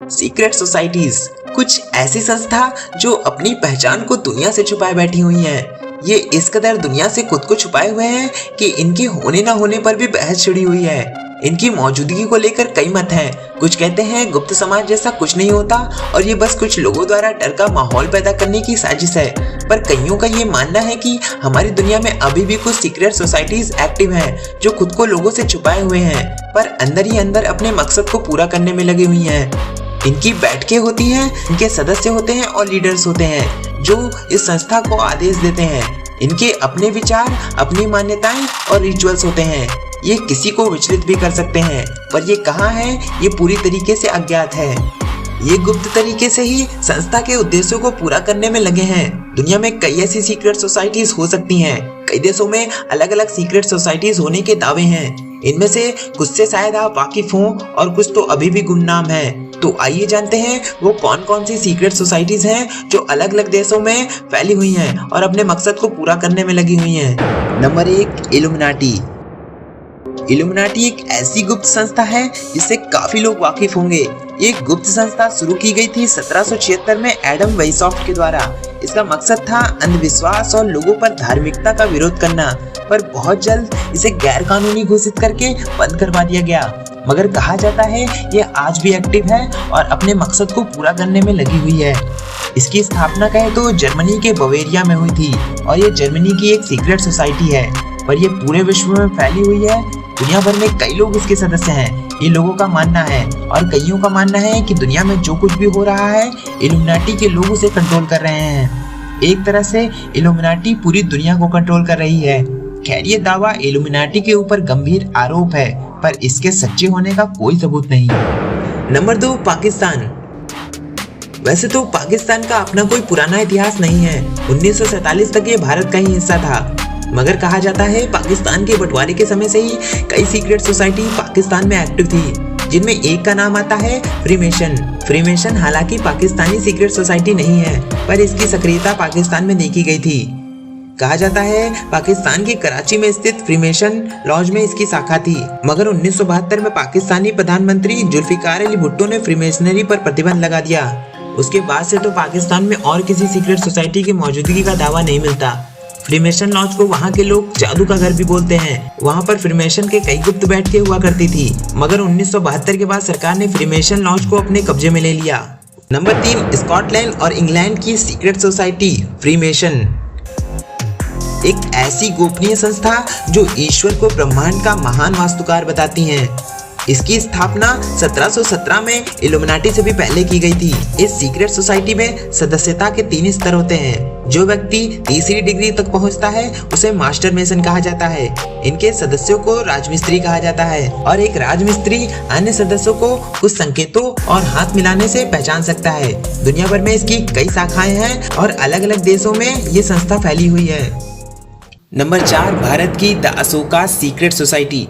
Secret societies कुछ ऐसी संस्था जो अपनी पहचान को दुनिया से छुपाए बैठी हुई हैं। ये इस कदर दुनिया से खुद को छुपाए हुए हैं कि इनके होने ना होने पर भी बहस छिड़ी हुई है। इनकी मौजूदगी को लेकर कई मत हैं। कुछ कहते हैं गुप्त समाज जैसा कुछ नहीं होता और ये बस कुछ लोगों द्वारा डर का माहौल पैदा करने की साजिश है। पर कईयों का ये मानना है कि हमारी दुनिया में अभी भी कुछ सीक्रेट सोसाइटीज एक्टिव हैं जो खुद को लोगों से छुपाए हुए हैं पर अंदर ही अंदर अपने मकसद को पूरा करने में लगी हुई हैं। इनकी बैठकें होती हैं, इनके सदस्य होते हैं और लीडर्स होते हैं जो इस संस्था को आदेश देते हैं। इनके अपने विचार, अपनी मान्यताएं और रिचुअल्स होते हैं। ये किसी को विचलित भी कर सकते हैं, पर ये कहाँ है ये पूरी तरीके से अज्ञात है। ये गुप्त तरीके से ही संस्था के उद्देश्यों को पूरा करने में लगे हैं। दुनिया में कई ऐसी सीक्रेट सोसाइटीज हो सकती हैं। कई देशों में अलग अलग सीक्रेट सोसाइटीज होने के दावे हैं। इनमें से कुछ से शायद आप वाकिफ हों और कुछ तो अभी भी गुमनाम हैं। तो आइए जानते हैं वो कौन कौन सी सीक्रेट सोसाइटीज हैं जो अलग अलग देशों में फैली हुई हैं और अपने मकसद को पूरा करने में लगी हुई हैं। Number 1, illuminati. इल्यूमिनाटी एक ऐसी गुप्त संस्था है जिससे काफी लोग वाकिफ होंगे। ये गुप्त संस्था शुरू की गई थी 1776 में एडम वेइसॉफ्ट के द्वारा। इसका मकसद था अंधविश्वास और लोगों पर धार्मिकता का विरोध करना, पर बहुत जल्द इसे गैर कानूनी घोषित करके बंद करवा दिया गया। मगर कहा जाता है ये आज भी एक्टिव है और अपने मकसद को पूरा करने में लगी हुई है। इसकी स्थापना कहे तो जर्मनी के बवेरिया में हुई थी और ये जर्मनी की एक सीक्रेट सोसाइटी है, पर ये पूरे विश्व में फैली हुई है। दुनिया भर में कई लोग इसके सदस्य हैं। ये लोगों का मानना है और कईयों का मानना है कि दुनिया में जो कुछ भी हो रहा है इल्यूमिनाटी के लोग उसे कंट्रोल कर रहे हैं। एक तरह से इल्यूमिनाटी पूरी दुनिया को कंट्रोल कर रही है। खैर ये दावा इल्यूमिनाटी के ऊपर गंभीर आरोप है, पर इसके सच्चे होने का कोई सबूत नहीं। नंबर 2, पाकिस्तान। वैसे तो पाकिस्तान का अपना कोई पुराना इतिहास नहीं है। 1947 तक ये भारत का ही हिस्सा था, मगर कहा जाता है पाकिस्तान के बंटवारे के समय से ही कई सीक्रेट सोसाइटी पाकिस्तान में एक्टिव थी, जिनमें एक का नाम आता है फ्रीमेशन। फ्रीमेशन हालांकि पाकिस्तानी सीक्रेट सोसाइटी नहीं है, पर इसकी सक्रियता पाकिस्तान में देखी गई थी। कहा जाता है पाकिस्तान की कराची में स्थित फ्रीमेशन लॉज में इसकी शाखा थी, मगर 1972 में पाकिस्तानी प्रधानमंत्री जुल्फिकार अली भुट्टो ने फ्रीमेशनरी पर प्रतिबंध लगा दिया। उसके बाद से तो पाकिस्तान में और किसी सीक्रेट सोसाइटी की मौजूदगी का दावा नहीं मिलता। फ्रीमेशन लॉज को वहाँ के लोग जादू का घर भी बोलते हैं। वहाँ पर फ्रीमेशन के कई गुप्त बैठकें हुआ करती थी, मगर 1972 के बाद सरकार ने फ्रीमेशन लॉज को अपने कब्जे में ले लिया। नंबर 3, स्कॉटलैंड और इंग्लैंड की सीक्रेट सोसाइटी फ्रीमेशन। एक ऐसी गोपनीय संस्था जो ईश्वर को ब्रह्मांड का महान वास्तुकार बताती हैं। इसकी स्थापना 1717 में इल्यूमिनाटी से भी पहले की गई थी। इस सीक्रेट सोसाइटी में सदस्यता के 3 स्तर होते हैं। जो व्यक्ति तीसरी डिग्री तक पहुंचता है उसे मास्टर मेसन कहा जाता है। इनके सदस्यों को राजमिस्त्री कहा जाता है और एक राजमिस्त्री अन्य सदस्यों को कुछ संकेतों और हाथ मिलाने से पहचान सकता है। दुनिया भर में इसकी कई शाखाएं हैं और अलग अलग देशों में ये संस्था फैली हुई है। नंबर 4, भारत की द अशोका सीक्रेट सोसाइटी।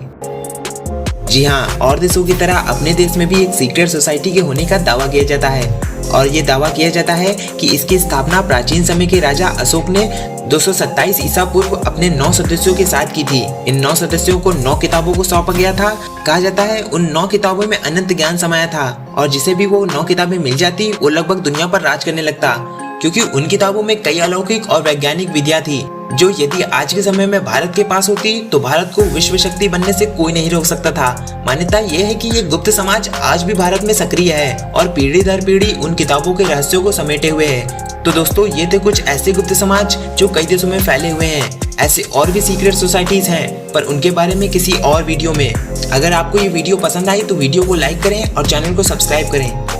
जी हाँ, और देशों की तरह अपने देश में भी एक सीक्रेट सोसाइटी के होने का दावा किया जाता है और ये दावा किया जाता है कि इसकी स्थापना प्राचीन समय के राजा अशोक ने 227 ईसा पूर्व अपने 9 सदस्यों के साथ की थी। इन 9 सदस्यों को 9 किताबों को सौंपा गया था। कहा जाता है उन 9 किताबों में अनंत ज्ञान समाया था और जिसे भी वो 9 किताबें मिल जाती वो लगभग दुनिया पर राज करने लगता, क्योंकि उन किताबों में कई अलौकिक और वैज्ञानिक विद्या थी जो यदि आज के समय में भारत के पास होती तो भारत को विश्व शक्ति बनने से कोई नहीं रोक सकता था। मान्यता यह है कि ये गुप्त समाज आज भी भारत में सक्रिय है और पीढ़ी दर पीढ़ी उन किताबों के रहस्यों को समेटे हुए है। तो दोस्तों ये थे कुछ ऐसे गुप्त समाज जो कई देशों में फैले हुए हैं। ऐसे और भी सीक्रेट सोसाइटीज हैं, पर उनके बारे में किसी और वीडियो में। अगर आपको ये वीडियो पसंद आई तो वीडियो को लाइक करें और चैनल को सब्सक्राइब करें।